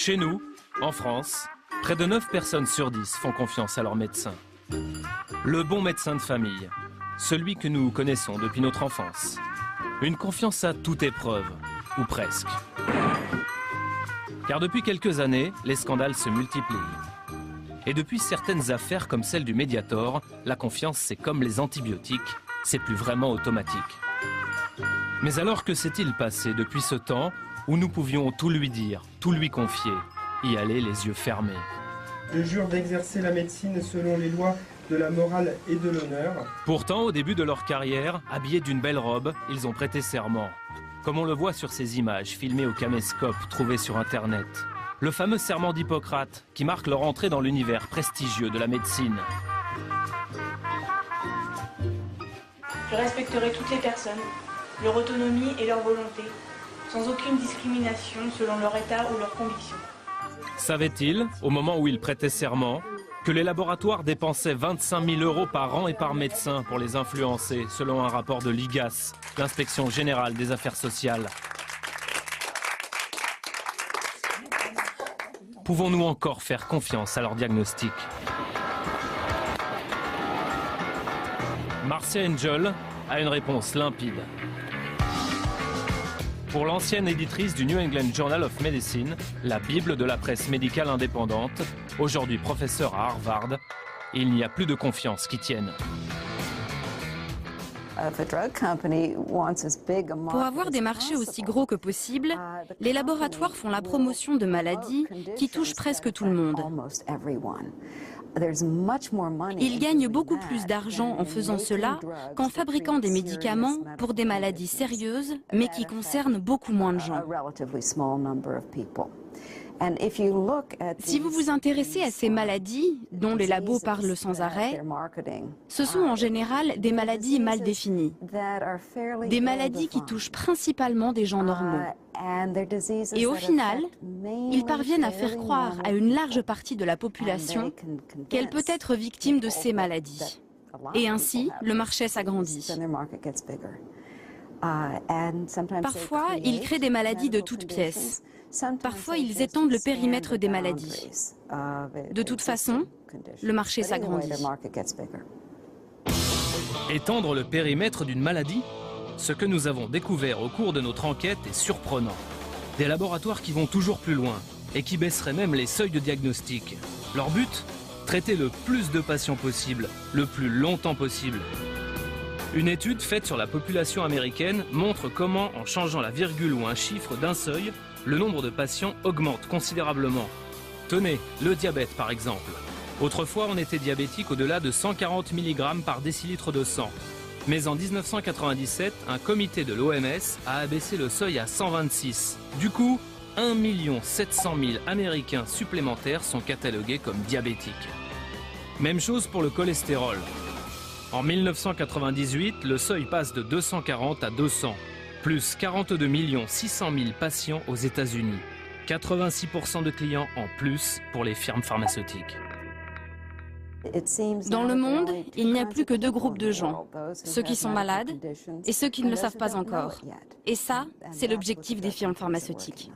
Chez nous, en France, près de 9 personnes sur 10 font confiance à leur médecin. Le bon médecin de famille, celui que nous connaissons depuis notre enfance. Une confiance à toute épreuve, ou presque. Car depuis quelques années, les scandales se multiplient. Et depuis certaines affaires comme celle du Mediator, la confiance c'est comme les antibiotiques, c'est plus vraiment automatique. Mais alors que s'est-il passé depuis ce temps où nous pouvions tout lui dire, tout lui confier, y aller les yeux fermés? Je jure d'exercer la médecine selon les lois de la morale et de l'honneur. Pourtant, au début de leur carrière, habillés d'une belle robe, ils ont prêté serment. Comme on le voit sur ces images filmées au caméscope trouvées sur Internet. Le fameux serment d'Hippocrate qui marque leur entrée dans l'univers prestigieux de la médecine. Je respecterai toutes les personnes, leur autonomie et leur volonté, sans aucune discrimination selon leur état ou leurs convictions. Savait-il, au moment où ils prêtaient serment, que les laboratoires dépensaient 25 000 € par an et par médecin pour les influencer, selon un rapport de l'IGAS, l'Inspection Générale des Affaires Sociales? Pouvons-nous encore faire confiance à leur diagnostic? Marcia Angel a une réponse limpide. Pour l'ancienne éditrice du New England Journal of Medicine, la bible de la presse médicale indépendante, aujourd'hui professeure à Harvard, il n'y a plus de confiance qui tienne. Pour avoir des marchés aussi gros que possible, les laboratoires font la promotion de maladies qui touchent presque tout le monde. Ils gagnent beaucoup plus d'argent en faisant cela qu'en fabriquant des médicaments pour des maladies sérieuses, mais qui concernent beaucoup moins de gens. Si vous vous intéressez à ces maladies, dont les labos parlent sans arrêt, ce sont en général des maladies mal définies, des maladies qui touchent principalement des gens normaux. Et au final, ils parviennent à faire croire à une large partie de la population qu'elle peut être victime de ces maladies. Et ainsi, le marché s'agrandit. Parfois, ils créent des maladies de toutes pièces. Parfois, ils étendent le périmètre des maladies. De toute façon, le marché s'agrandit. Étendre le périmètre d'une maladie? Ce que nous avons découvert au cours de notre enquête est surprenant. Des laboratoires qui vont toujours plus loin et qui baisseraient même les seuils de diagnostic. Leur but? Traiter le plus de patients possible, le plus longtemps possible. Une étude faite sur la population américaine montre comment, en changeant la virgule ou un chiffre d'un seuil, le nombre de patients augmente considérablement. Tenez, le diabète par exemple. Autrefois, on était diabétique au-delà de 140 mg par décilitre de sang. Mais en 1997, un comité de l'OMS a abaissé le seuil à 126. Du coup, 1 700 000 Américains supplémentaires sont catalogués comme diabétiques. Même chose pour le cholestérol. En 1998, le seuil passe de 240 à 200, plus 42 600 000 patients aux États-Unis. 86% de clients en plus pour les firmes pharmaceutiques. Dans le monde, il n'y a plus que deux groupes de gens, ceux qui sont malades et ceux qui ne le savent pas encore. Et ça, c'est l'objectif des firmes pharmaceutiques.